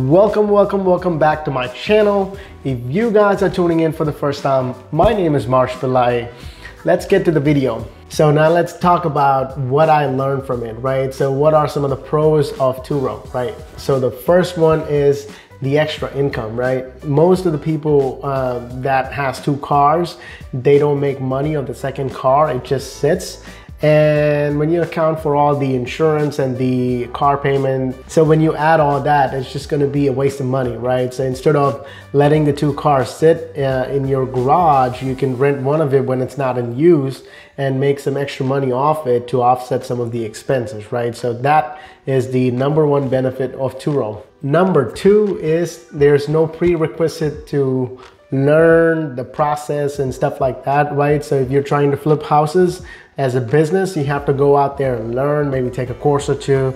Welcome back to my channel. If you guys are tuning in for the first time, my name is Marsh Pillai. Let's get to the video. So now let's talk about what I learned from it, right? So what are some of the pros of Turo, right? So the first one is the extra income, right? Most of the people that has two cars, they don't make money on the second car, it just sits. And when you account for all the insurance and the car payment, so when you add all that, it's just going to be a waste of money, right? So instead of letting the two cars sit in your garage, you can rent one of it when it's not in use and make some extra money off it to offset some of the expenses, right? So that is the number one benefit of Turo. Number two is there's no prerequisite to learn the process and stuff like that, right? So if you're trying to flip houses as a business, you have to go out there and learn, maybe take a course or two.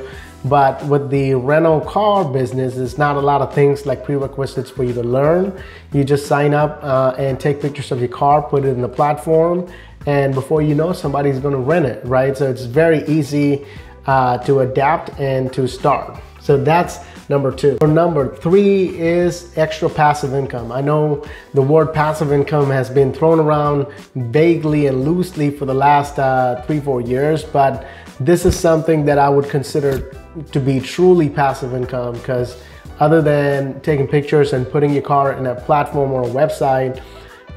But with the rental car business, there's not a lot of things like prerequisites for you to learn. You just sign up and take pictures of your car, put it in the platform, and before you know, somebody's gonna rent it, right? So it's very easy to adapt and to start. So that's number two. Number three is extra passive income. I know the word passive income has been thrown around vaguely and loosely for the last 3-4 years, but this is something that I would consider to be truly passive income, because other than taking pictures and putting your car in a platform or a website,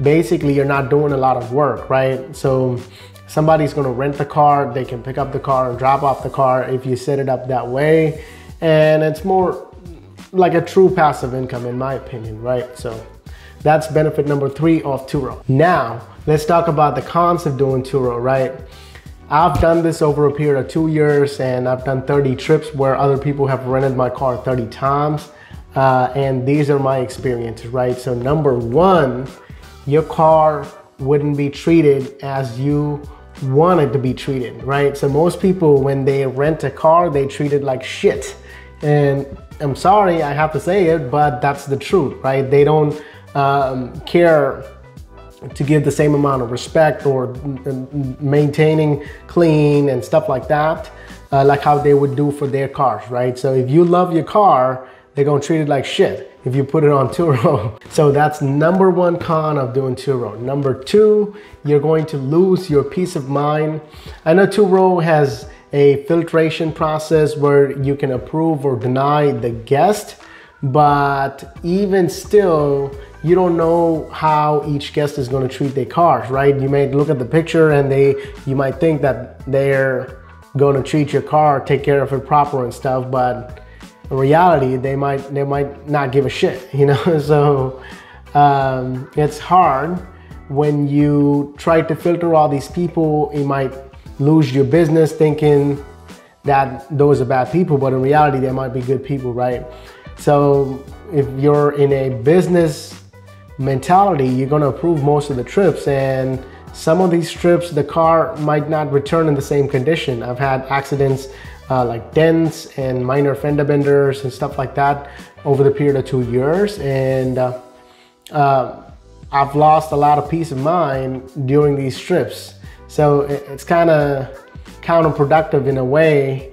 basically you're not doing a lot of work, right? So somebody's gonna rent the car, they can pick up the car and drop off the car if you set it up that way. And it's more like a true passive income in my opinion, right? So that's benefit number three of Turo. Now, let's talk about the cons of doing Turo, right? I've done this over a period of 2 years, and I've done 30 trips where other people have rented my car 30 times. And these are my experiences, right? So number one, your car wouldn't be treated as you want it to be treated, right? So most people, when they rent a car, they treat it like shit. And I'm sorry, I have to say it, but that's the truth, right? They don't care to give the same amount of respect or maintaining clean and stuff like that, like how they would do for their cars, right? So if you love your car, they're gonna treat it like shit if you put it on Turo. So that's number one con of doing Turo. Number two, you're going to lose your peace of mind. I know Turo has a filtration process where you can approve or deny the guest, but even still, you don't know how each guest is going to treat their cars, right? You may look at the picture and you might think that they're going to treat your car, take care of it proper and stuff, but in reality, they might not give a shit, you know? So it's hard when you try to filter all these people. You might lose your business thinking that those are bad people, but in reality, they might be good people, right? So if you're in a business mentality, you're gonna approve most of the trips, and some of these trips, the car might not return in the same condition. I've had accidents like dents and minor fender benders and stuff like that over the period of 2 years, and I've lost a lot of peace of mind during these trips. So it's kind of counterproductive in a way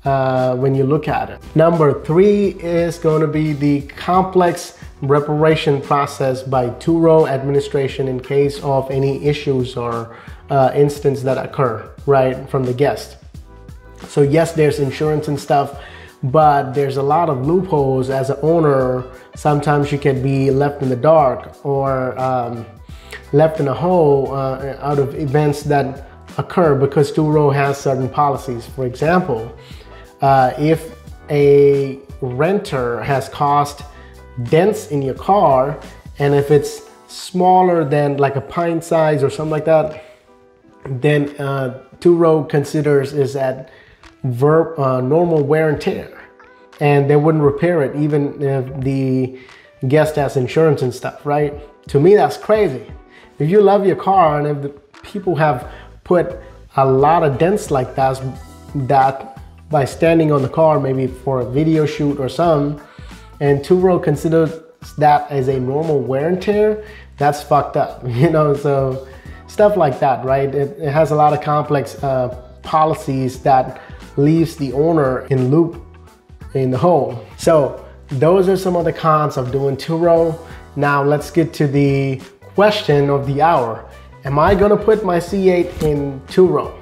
when you look at it. Number three is going to be the complex reparation process by Turo administration in case of any issues or incidents that occur, right, from the guest. So yes, there's insurance and stuff, but there's a lot of loopholes as an owner. Sometimes you can be left in the dark or left in a hole out of events that occur because Turo has certain policies. For example, if a renter has caused dents in your car, and if it's smaller than like a pint size or something like that, then Turo considers is at normal wear and tear, and they wouldn't repair it even if the guest has insurance and stuff, right? To me, that's crazy. If you love your car and if the people have put a lot of dents like that by standing on the car, maybe for a video shoot or something, and Turo considers that as a normal wear and tear, that's fucked up, you know? So stuff like that, right? It has a lot of complex policies that leaves the owner in loop in the hole. So those are some of the cons of doing Turo. Now let's get to the question of the hour. Am I gonna put my C8 in Turo?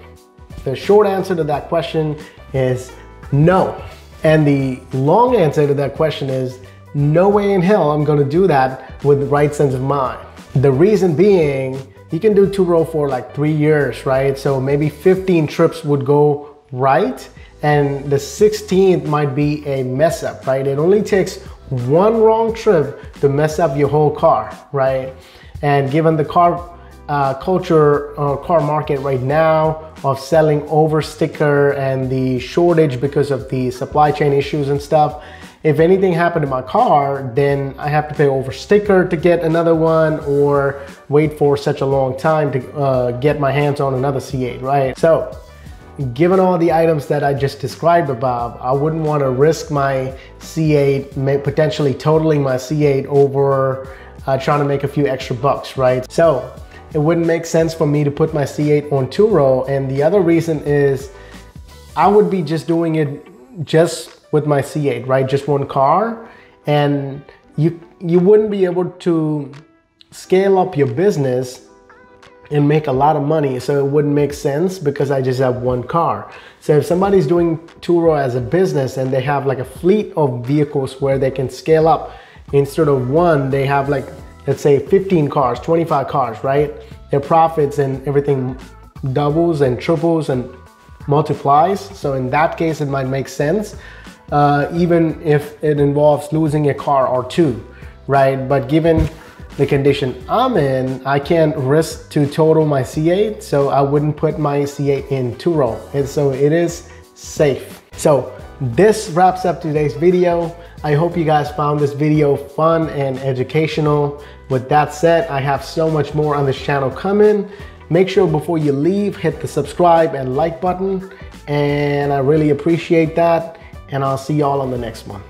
The short answer to that question is no. And the long answer to that question is no way in hell I'm gonna do that with the right sense of mind. The reason being, you can do Turo for like 3 years, right? So maybe 15 trips would go right, and the 16th might be a mess up, right? It only takes one wrong trip to mess up your whole car, right? And given the car culture or car market right now of selling over sticker and the shortage because of the supply chain issues and stuff, if anything happened to my car, then I have to pay over sticker to get another one or wait for such a long time to get my hands on another C8, right? So given all the items that I just described above, I wouldn't want to risk my C8, potentially totaling my C8 over trying to make a few extra bucks, right? So it wouldn't make sense for me to put my C8 on Turo. And the other reason is I would be just doing it just with my C8, right? Just one car. And you wouldn't be able to scale up your business and make a lot of money. So it wouldn't make sense because I just have one car. So if somebody's doing Turo as a business and they have like a fleet of vehicles where they can scale up, instead of one, they have like, let's say 15 cars, 25 cars, right? Their profits and everything doubles and triples and multiplies. So in that case, it might make sense, even if it involves losing a car or two, right? But given the condition I'm in, I can't risk to total my C8, so I wouldn't put my C8 in Turo. And so it is safe. So this wraps up today's video. I hope you guys found this video fun and educational. With that said, I have so much more on this channel coming. Make sure before you leave, hit the subscribe and like button. And I really appreciate that. And I'll see y'all on the next one.